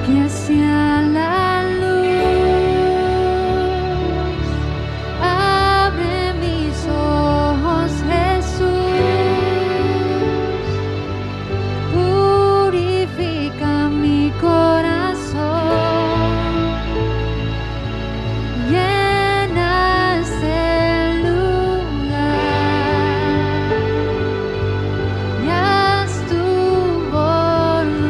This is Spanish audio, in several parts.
que hacia la luz. Abre mis ojos, Jesús, purifica mi corazón, llena este lugar y haz tu voluntad.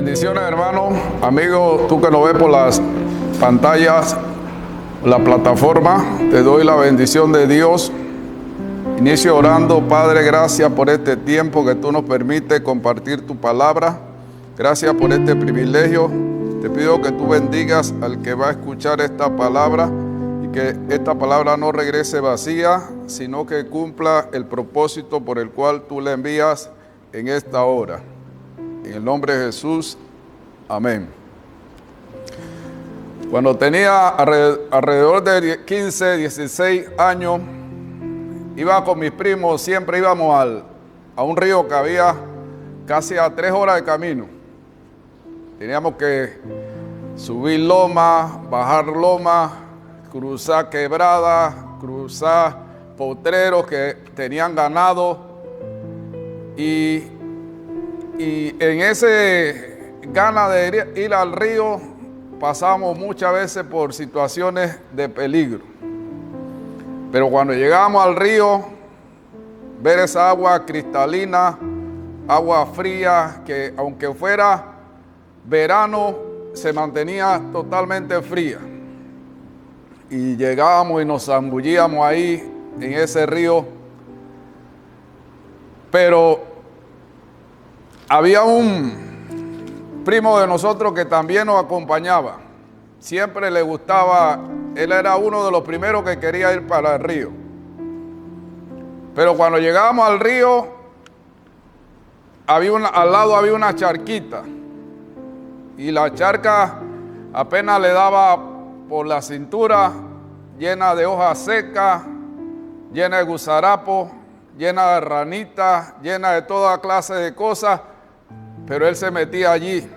Bendiciones, hermano, amigo, tú que nos ves por las pantallas, la plataforma, te doy la bendición de Dios. Inicio orando. Padre, gracias por este tiempo que tú nos permites compartir tu palabra. Gracias por este privilegio. Te pido que tú bendigas al que va a escuchar esta palabra y que esta palabra no regrese vacía, sino que cumpla el propósito por el cual tú le envías en esta hora. En el nombre de Jesús, amén. Cuando tenía alrededor de 15, 16 años, iba con mis primos, siempre íbamos a un río que había casi a 3 horas de camino. Teníamos que subir loma, bajar loma, cruzar quebradas, cruzar potreros que tenían ganado. Y en ese gana de ir al río, pasamos muchas veces por situaciones de peligro. Pero cuando llegábamos al río, ver esa agua cristalina, agua fría, que aunque fuera verano, se mantenía totalmente fría. Y llegábamos y nos zambullíamos ahí en ese río. Pero había un primo de nosotros que también nos acompañaba. Siempre le gustaba, él era uno de los primeros que quería ir para el río. Pero cuando llegábamos al río, al lado había una charquita. Y la charca apenas le daba por la cintura, llena de hojas secas, llena de gusarapos, llena de ranitas, llena de toda clase de cosas. Pero él se metía allí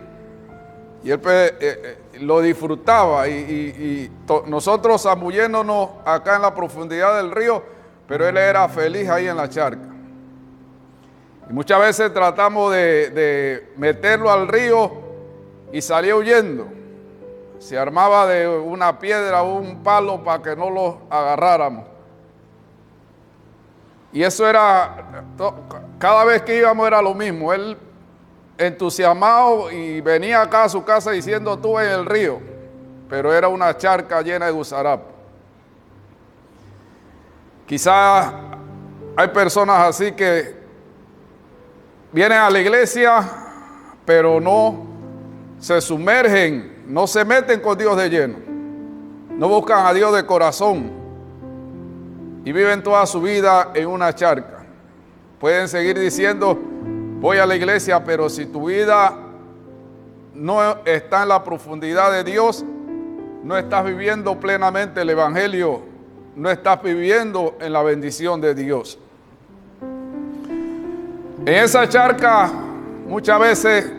y él lo disfrutaba nosotros zambulléndonos acá en la profundidad del río, pero él era feliz ahí en la charca. Y muchas veces tratamos de meterlo al río y salía huyendo. Se armaba de una piedra o un palo para que no lo agarráramos. Y eso era, cada vez que íbamos era lo mismo. Él entusiasmado y venía acá a su casa diciendo estuve en el río, pero era una charca llena de gusarapo. Quizás hay personas así que vienen a la iglesia, pero no se sumergen, no se meten con Dios de lleno, no buscan a Dios de corazón y viven toda su vida en una charca. Pueden seguir diciendo voy a la iglesia, pero si tu vida no está en la profundidad de Dios, no estás viviendo plenamente el evangelio, no estás viviendo en la bendición de Dios. En esa charca muchas veces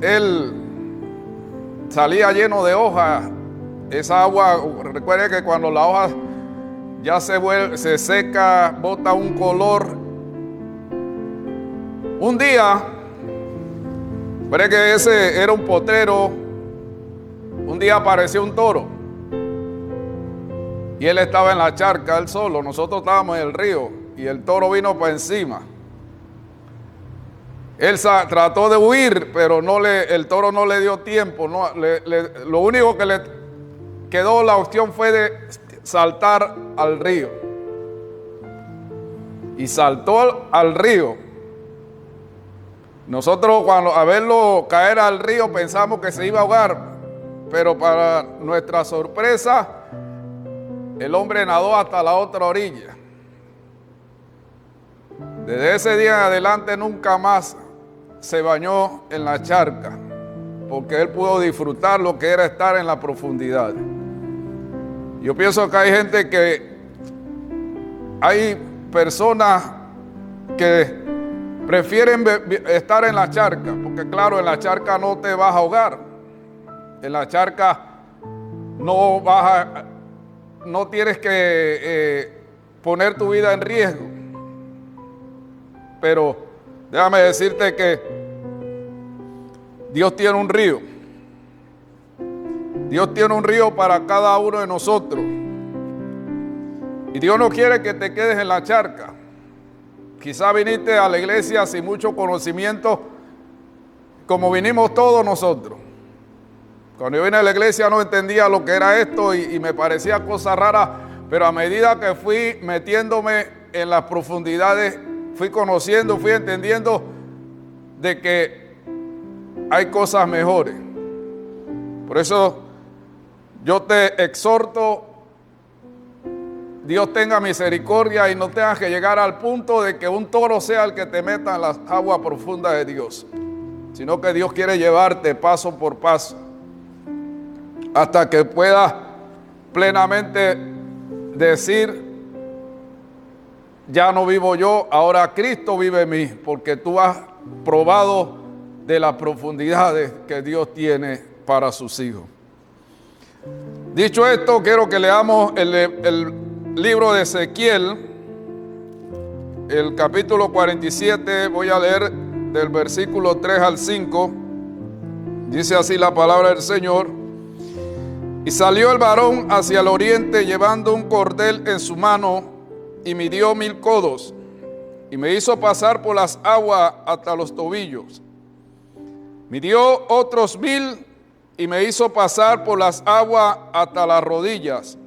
él salía lleno de hojas. Esa agua, recuerde que cuando la hoja ya se seca, bota un color. Un día, veré que ese era un potrero, un día apareció un toro y él estaba en la charca, él solo, nosotros estábamos en el río y el toro vino para encima. Él trató de huir, pero el toro no le dio tiempo, lo único que le quedó la opción fue de saltar al río. Y saltó al río. Nosotros cuando a verlo caer al río pensamos que se iba a ahogar, pero para nuestra sorpresa, el hombre nadó hasta la otra orilla. Desde ese día en adelante nunca más se bañó en la charca, porque él pudo disfrutar lo que era estar en la profundidad. Yo pienso que hay gente hay personas que prefieren estar en la charca, porque claro, en la charca no te vas a ahogar. En la charca no tienes que poner tu vida en riesgo. Pero déjame decirte que Dios tiene un río. Dios tiene un río para cada uno de nosotros. Y Dios no quiere que te quedes en la charca. Quizá viniste a la iglesia sin mucho conocimiento como vinimos todos nosotros. Cuando yo vine a la iglesia no entendía lo que era esto y me parecía cosa rara, pero a medida que fui metiéndome en las profundidades, fui conociendo, fui entendiendo de que hay cosas mejores. Por eso yo te exhorto, Dios tenga misericordia y no tengas que llegar al punto de que un toro sea el que te meta en las aguas profundas de Dios, sino que Dios quiere llevarte paso por paso hasta que puedas plenamente decir: ya no vivo yo, ahora Cristo vive en mí, porque tú has probado de las profundidades que Dios tiene para sus hijos. Dicho esto, quiero que leamos el libro de Ezequiel, el capítulo 47, voy a leer del versículo 3 al 5, dice así la palabra del Señor: y salió el varón hacia el oriente llevando un cordel en su mano, y midió 1000 codos, y me hizo pasar por las aguas hasta los tobillos. Midió otros 1000, y me hizo pasar por las aguas hasta las rodillas.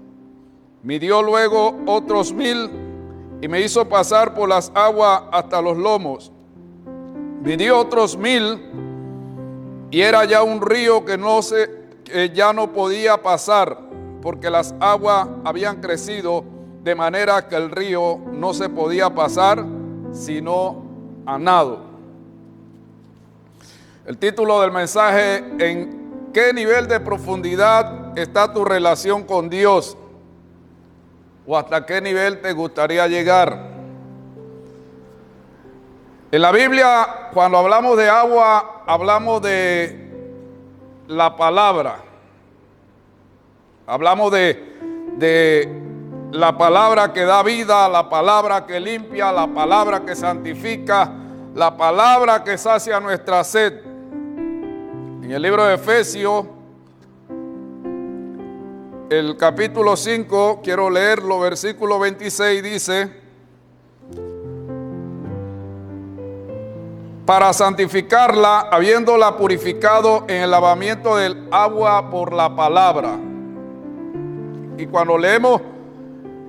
Midió luego otros 1000, y me hizo pasar por las aguas hasta los lomos. Midió otros 1000, y era ya un río que ya no podía pasar, porque las aguas habían crecido, de manera que el río no se podía pasar sino a nado. El título del mensaje: ¿en qué nivel de profundidad está tu relación con Dios? ¿O hasta qué nivel te gustaría llegar? En la Biblia, cuando hablamos de agua, hablamos de la palabra. Hablamos de la palabra que da vida, la palabra que limpia, la palabra que santifica, la palabra que sacia nuestra sed. En el libro de Efesios, el capítulo 5, quiero leerlo, versículo 26, dice: para santificarla, habiéndola purificado en el lavamiento del agua por la palabra. Y cuando leemos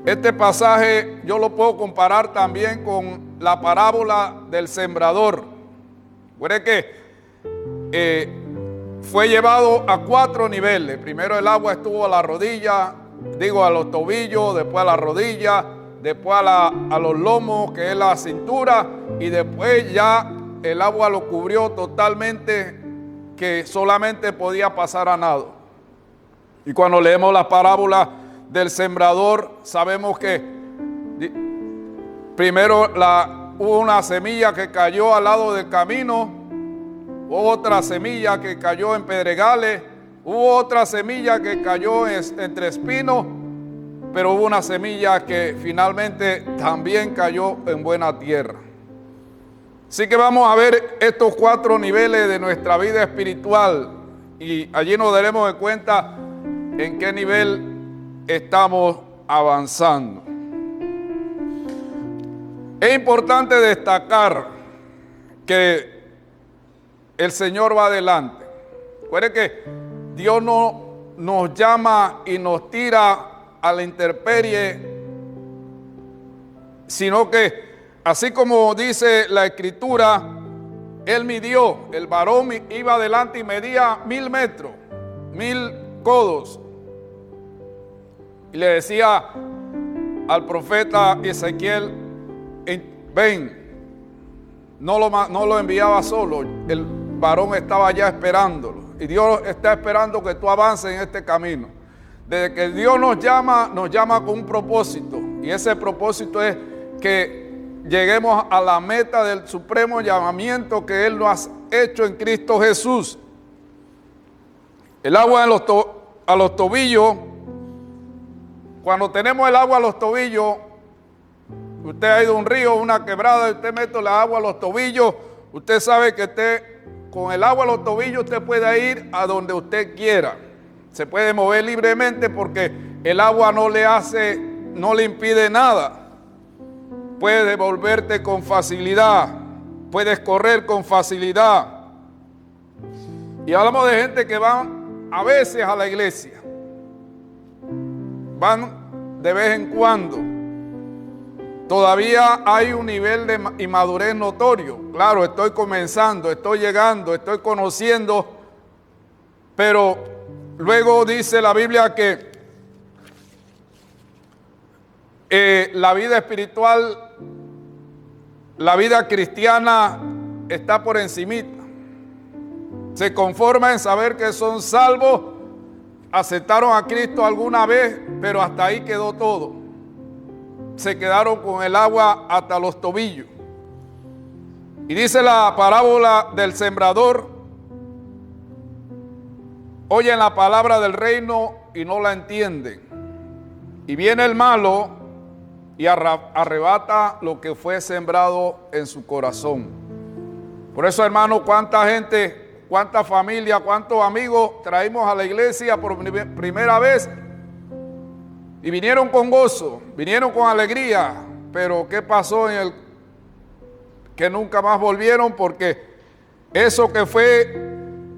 este pasaje, yo lo puedo comparar también con la parábola del sembrador. Recuerde que fue llevado a 4 niveles. Primero el agua estuvo a la rodilla, a los tobillos, después a la rodilla, después a los lomos, que es la cintura, y después ya el agua lo cubrió totalmente, que solamente podía pasar a nado. Y cuando leemos la parábola del sembrador, sabemos que primero hubo una semilla que cayó al lado del camino, otra semilla que cayó en pedregales, hubo otra semilla que cayó entre espinos, pero hubo una semilla que finalmente también cayó en buena tierra. Así que vamos a ver estos 4 niveles de nuestra vida espiritual y allí nos daremos cuenta en qué nivel estamos avanzando. Es importante destacar que el Señor va adelante. Recuerde que Dios no nos llama y nos tira a la intemperie, sino que así como dice la Escritura, Él midió, el varón iba adelante y medía 1000 metros, 1000 codos. Y le decía al profeta Ezequiel: ven, no lo enviaba solo, el varón estaba ya esperándolo. Y Dios está esperando que tú avances en este camino. Desde que Dios nos llama con un propósito. Y ese propósito es que lleguemos a la meta del supremo llamamiento que Él nos ha hecho en Cristo Jesús. El agua a los tobillos. Cuando tenemos el agua a los tobillos, usted ha ido a un río, una quebrada, y usted mete la agua a los tobillos, usted sabe que con el agua a los tobillos usted puede ir a donde usted quiera. Se puede mover libremente porque el agua no le impide nada. Puedes devolverte con facilidad, puedes correr con facilidad. Y hablamos de gente que van a veces a la iglesia. Van de vez en cuando. Todavía hay un nivel de inmadurez notorio. Claro, estoy comenzando, estoy llegando, estoy conociendo. Pero luego dice la Biblia que la vida espiritual, la vida cristiana está por encimita. Se conforma en saber que son salvos, aceptaron a Cristo alguna vez, pero hasta ahí quedó todo. Se quedaron con el agua hasta los tobillos. Y dice la parábola del sembrador: oyen la palabra del reino y no la entienden. Y viene el malo y arrebata lo que fue sembrado en su corazón. Por eso, hermano, cuánta gente, cuánta familia, cuántos amigos traímos a la iglesia por primera vez y vinieron con gozo, vinieron con alegría, pero ¿qué pasó que nunca más volvieron? Porque eso que fue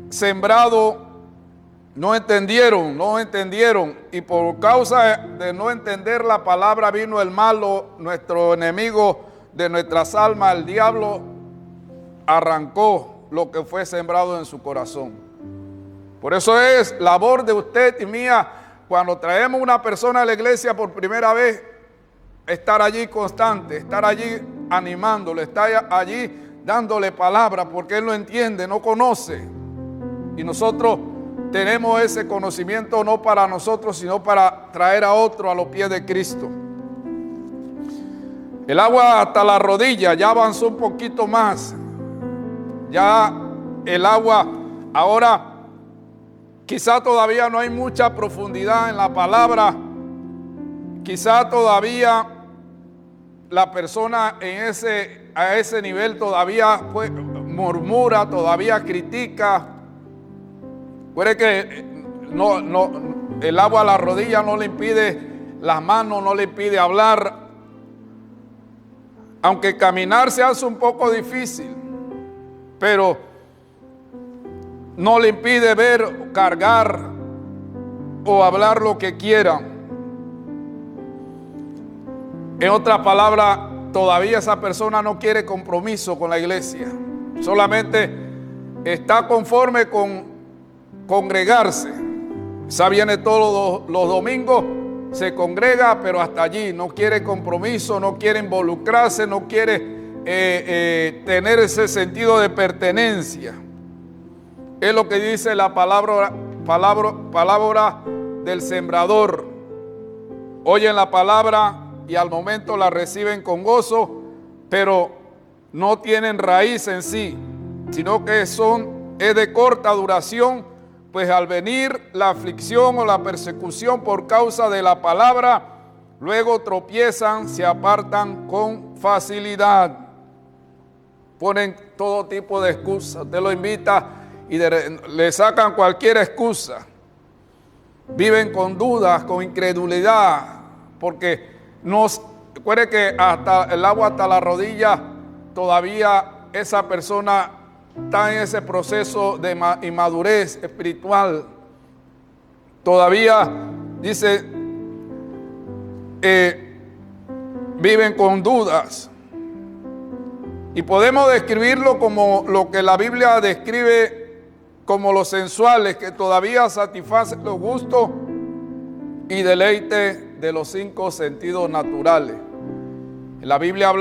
sembrado no entendieron, y por causa de no entender la palabra vino el malo, nuestro enemigo de nuestras almas, el diablo, arrancó lo que fue sembrado en su corazón. Por eso es labor de usted y mía, cuando traemos una persona a la iglesia por primera vez, estar allí constante, estar allí animándole, estar allí dándole palabra, porque él no entiende, no conoce. Y nosotros tenemos ese conocimiento no para nosotros, sino para traer a otro a los pies de Cristo. El agua hasta la rodilla, ya avanzó un poquito más. Ya el agua, ahora quizá todavía no hay mucha profundidad en la palabra. Quizá todavía la persona a ese nivel todavía murmura, todavía critica. Puede que el agua a la rodilla no le impide, las manos no le impide hablar, aunque caminar se hace un poco difícil, pero no le impide ver, cargar o hablar lo que quiera. En otras palabras, todavía esa persona no quiere compromiso con la iglesia, solamente está conforme con congregarse. Quizá viene todos los domingos, se congrega, pero hasta allí no quiere compromiso, no quiere involucrarse, no quiere tener ese sentido de pertenencia. Es lo que dice la palabra del sembrador. Oyen la palabra y al momento la reciben con gozo, pero no tienen raíz en sí, sino que es de corta duración. Pues al venir la aflicción o la persecución por causa de la palabra, luego tropiezan, se apartan con facilidad. Ponen todo tipo de excusas. Usted lo invita y le sacan cualquier excusa. Viven con dudas, con incredulidad, porque recuerde que hasta el agua hasta la rodilla, todavía esa persona está en ese proceso de inmadurez espiritual. Todavía, dice, viven con dudas. Y podemos describirlo como lo que la Biblia describe como los sensuales, que todavía satisfacen los gustos y deleite de los 5 sentidos naturales. En la Biblia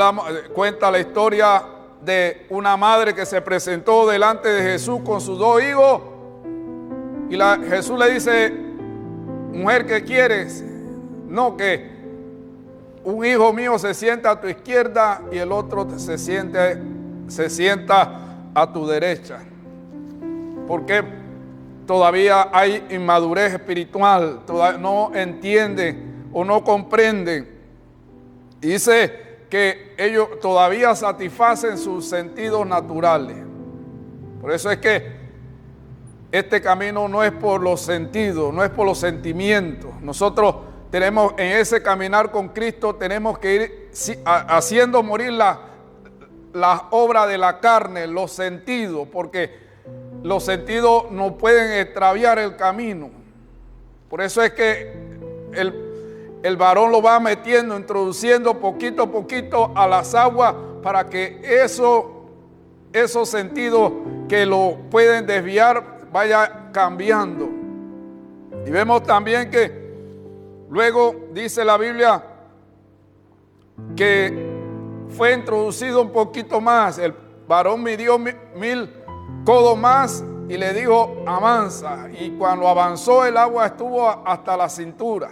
cuenta la historia de una madre que se presentó delante de Jesús con sus 2 hijos y Jesús le dice: mujer, ¿qué quieres? No, que un hijo mío se sienta a tu izquierda y el otro se sienta a tu derecha. Porque todavía hay inmadurez espiritual, todavía no entienden o no comprenden. Y dice que ellos todavía satisfacen sus sentidos naturales. Por eso es que este camino no es por los sentidos, no es por los sentimientos. Nosotros tenemos en ese caminar con Cristo, tenemos que ir haciendo morir las obras de la carne, los sentidos, porque los sentidos no pueden extraviar el camino. Por eso es que el varón lo va metiendo, introduciendo poquito a poquito a las aguas para que esos sentidos que lo pueden desviar vaya cambiando. Y vemos también que luego dice la Biblia que fue introducido un poquito más. El varón midió 1000 codos más y le dijo: avanza. Y cuando avanzó, el agua estuvo hasta la cintura.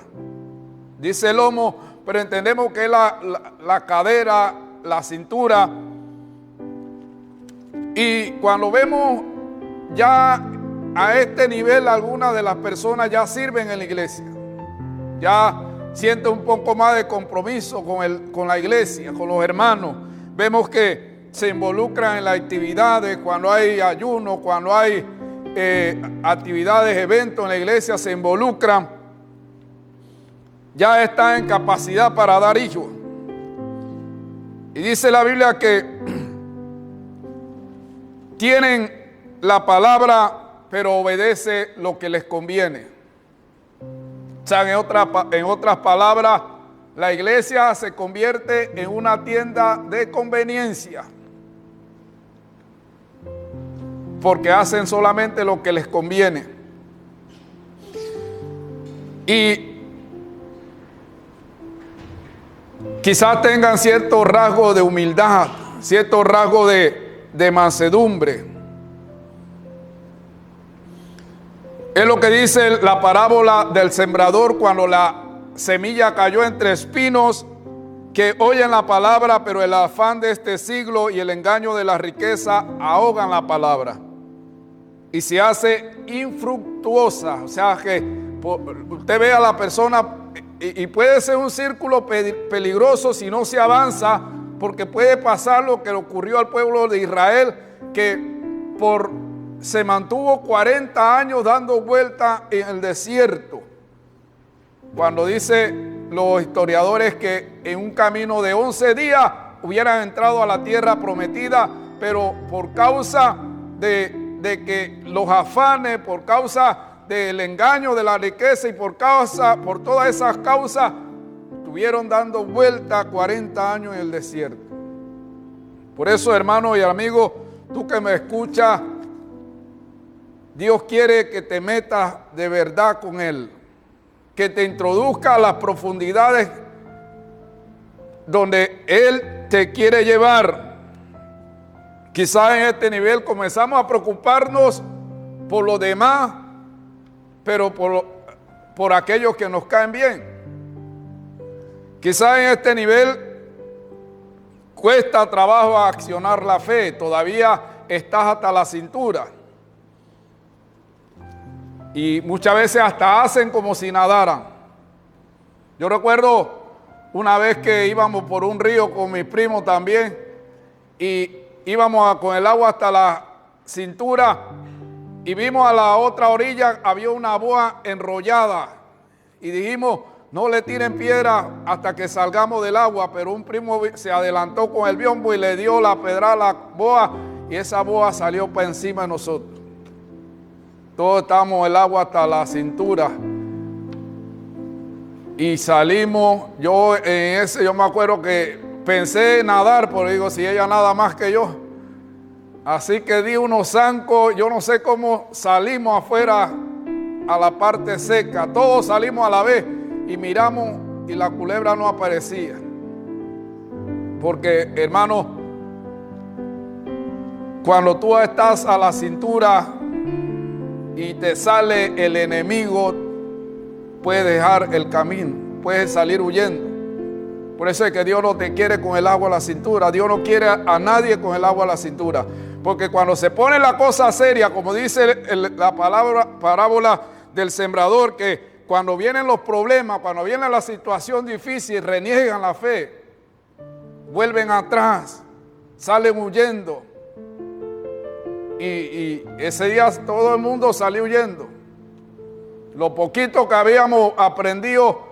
Dice el lomo, pero entendemos que es la cadera, la cintura. Y cuando vemos ya a este nivel, algunas de las personas ya sirven en la iglesia. Ya sienten un poco más de compromiso con la iglesia, con los hermanos. Vemos que se involucran en las actividades, cuando hay ayuno, cuando hay actividades, eventos en la iglesia, se involucran. Ya están en capacidad para dar hijos. Y dice la Biblia que tienen la palabra, pero obedece lo que les conviene. O sea, en otras palabras, la iglesia se convierte en una tienda de conveniencia, porque hacen solamente lo que les conviene. Y quizás tengan cierto rasgo de humildad, cierto rasgo de mansedumbre. Es lo que dice la parábola del sembrador cuando la semilla cayó entre espinos que oyen la palabra, pero el afán de este siglo y el engaño de la riqueza ahogan la palabra y se hace infructuosa. O sea que usted ve a la persona y puede ser un círculo peligroso si no se avanza, porque puede pasar lo que le ocurrió al pueblo de Israel, que se mantuvo 40 años dando vueltas en el desierto. Cuando dice los historiadores que en un camino de 11 días hubieran entrado a la tierra prometida, pero por causa de que los afanes, por causa del engaño de la riqueza y por todas esas causas, estuvieron dando vuelta 40 años en el desierto. Por eso, hermano y amigo, tú que me escuchas, Dios quiere que te metas de verdad con Él, que te introduzca a las profundidades donde Él te quiere llevar. Quizás en este nivel comenzamos a preocuparnos por los demás, pero por aquellos que nos caen bien. Quizás en este nivel cuesta trabajo accionar la fe, todavía estás hasta la cintura. Y muchas veces hasta hacen como si nadaran. Yo recuerdo una vez que íbamos por un río con mis primos también, y íbamos con el agua hasta la cintura, y vimos a la otra orilla, había una boa enrollada, y dijimos: no le tiren piedra hasta que salgamos del agua. Pero un primo se adelantó con el biombo y le dio la pedrada a la boa, y esa boa salió para encima de nosotros. Todos estábamos en el agua hasta la cintura. Y salimos, yo me acuerdo que pensé en nadar, pero digo, si ella nada más que yo. Así que di unos zancos, yo no sé cómo salimos afuera a la parte seca. Todos salimos a la vez y miramos y la culebra no aparecía. Porque, hermano, cuando tú estás a la cintura y te sale el enemigo, puedes dejar el camino, puedes salir huyendo. Por eso es que Dios no te quiere con el agua a la cintura. Dios no quiere a nadie con el agua a la cintura. Porque cuando se pone la cosa seria, como dice la parábola del sembrador, que cuando vienen los problemas, cuando viene la situación difícil, reniegan la fe, vuelven atrás, salen huyendo. Y ese día todo el mundo salió huyendo. Lo poquito que habíamos aprendido,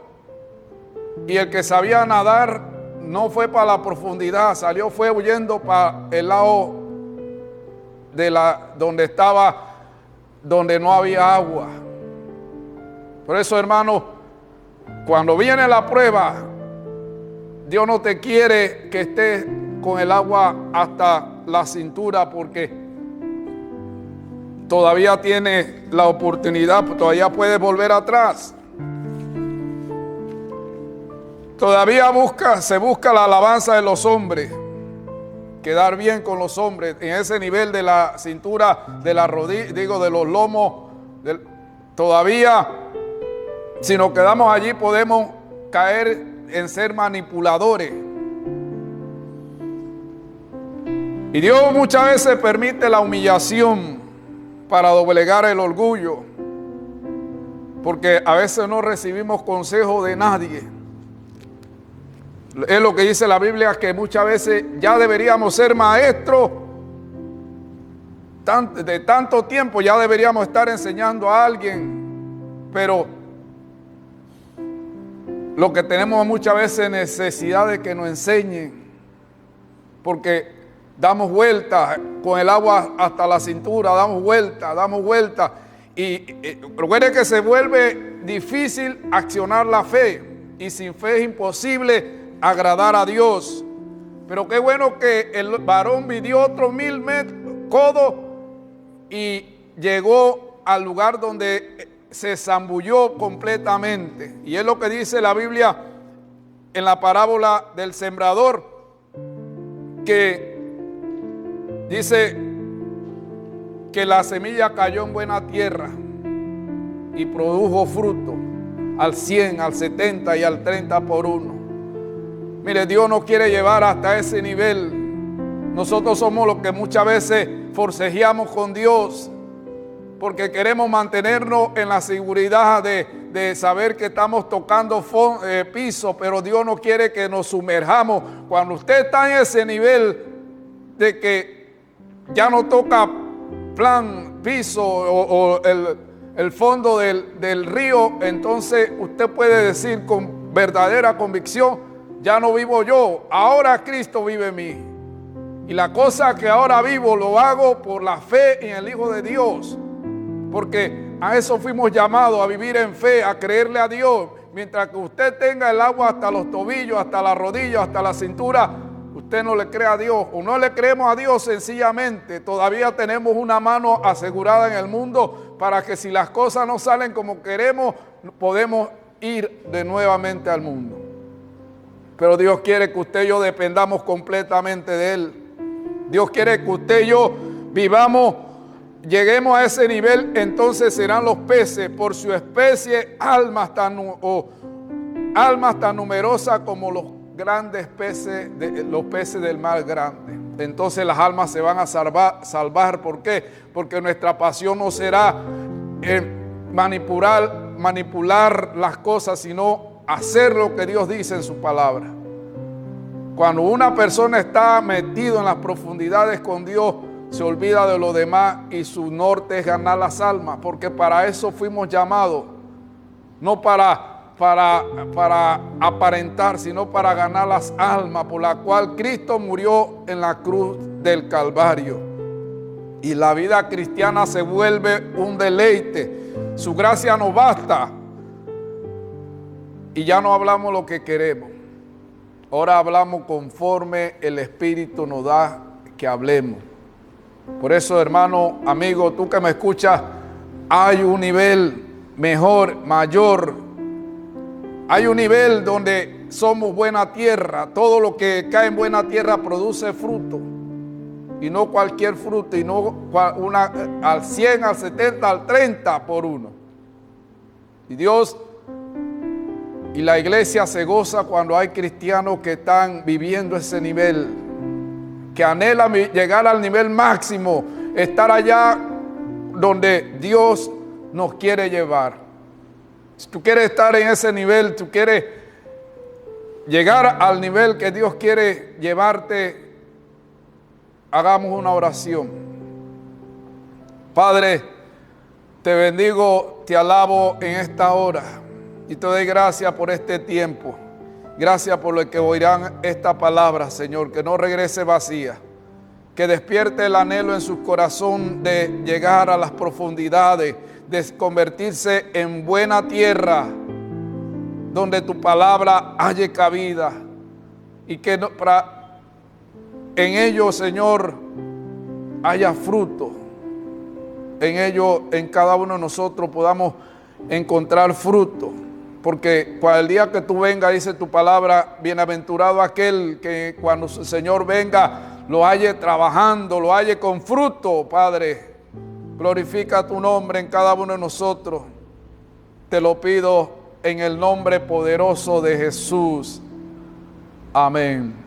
y el que sabía nadar no fue para la profundidad, fue huyendo para el lado donde no había agua. Por eso, hermano, cuando viene la prueba, Dios no te quiere que estés con el agua hasta la cintura, porque todavía tienes la oportunidad, todavía puedes volver atrás. Todavía se busca la alabanza de los hombres, quedar bien con los hombres en ese nivel de la cintura, de la rodilla, de los lomos. Todavía, si nos quedamos allí, podemos caer en ser manipuladores. Y Dios muchas veces permite la humillación para doblegar el orgullo, porque a veces no recibimos consejo de nadie. Es lo que dice la Biblia, que muchas veces ya deberíamos ser maestros de tanto tiempo, ya deberíamos estar enseñando a alguien, pero lo que tenemos muchas veces es necesidad de que nos enseñen, porque damos vueltas con el agua hasta la cintura, damos vueltas, y recuerde que se vuelve difícil accionar la fe, y sin fe es imposible agradar a Dios. Pero qué bueno que el varón midió otros 1000 codos y llegó al lugar donde se zambulló completamente. Y es lo que dice la Biblia en la parábola del sembrador, que dice que la semilla cayó en buena tierra y produjo fruto al 100, al 70 y al 30 por uno. Mire, Dios nos quiere llevar hasta ese nivel. Nosotros somos los que muchas veces forcejeamos con Dios, porque queremos mantenernos en la seguridad de saber que estamos tocando piso, pero Dios no quiere que nos sumerjamos. Cuando usted está en ese nivel de que ya no toca piso o el fondo del río, entonces usted puede decir con verdadera convicción: ya no vivo yo, ahora Cristo vive en mí. Y la cosa que ahora vivo lo hago por la fe en el Hijo de Dios. Porque a eso fuimos llamados, a vivir en fe, a creerle a Dios. Mientras que usted tenga el agua hasta los tobillos, hasta la rodilla, hasta la cintura, usted no le cree a Dios. O no le creemos a Dios sencillamente. Todavía tenemos una mano asegurada en el mundo para que si las cosas no salen como queremos, podemos ir de nuevamente al mundo. Pero Dios quiere que usted y yo dependamos completamente de Él. Dios quiere que usted y yo vivamos, lleguemos a ese nivel. Entonces serán los peces por su especie, almas tan numerosas como los grandes peces, los peces del mar grande. Entonces las almas se van a salvar. ¿Por qué? Porque nuestra pasión no será manipular las cosas, sino hacer lo que Dios dice en su palabra. Cuando una persona está metido en las profundidades con Dios, se olvida de lo demás y su norte es ganar las almas, porque para eso fuimos llamados, no para aparentar, sino para ganar las almas, por la cual Cristo murió en la cruz del Calvario. Y la vida cristiana se vuelve un deleite. Su gracia nos basta. Y ya no hablamos lo que queremos. Ahora hablamos conforme el Espíritu nos da que hablemos. Por eso, hermano, amigo, tú que me escuchas, hay un nivel mejor, mayor. Hay un nivel donde somos buena tierra. Todo lo que cae en buena tierra produce fruto. Y no cualquier fruto, y no al 100, al 70, al 30 por uno. Y Dios y la iglesia se goza cuando hay cristianos que están viviendo ese nivel, que anhelan llegar al nivel máximo, estar allá donde Dios nos quiere llevar. Si tú quieres estar en ese nivel, tú quieres llegar al nivel que Dios quiere llevarte, hagamos una oración. Padre, te bendigo, te alabo en esta hora. Y te doy gracias por este tiempo. Gracias por lo que oirán esta palabra, Señor, que no regrese vacía. que despierte el anhelo en su corazón de llegar a las profundidades, de convertirse en buena tierra, donde tu palabra halle cabida, y que en ello, Señor, haya fruto. En ello, en cada uno de nosotros podamos encontrar fruto. Porque para el día que tú vengas, dice tu palabra, bienaventurado aquel que cuando el Señor venga, lo halle trabajando, lo halle con fruto, Padre. Glorifica tu nombre en cada uno de nosotros. Te lo pido en el nombre poderoso de Jesús. Amén.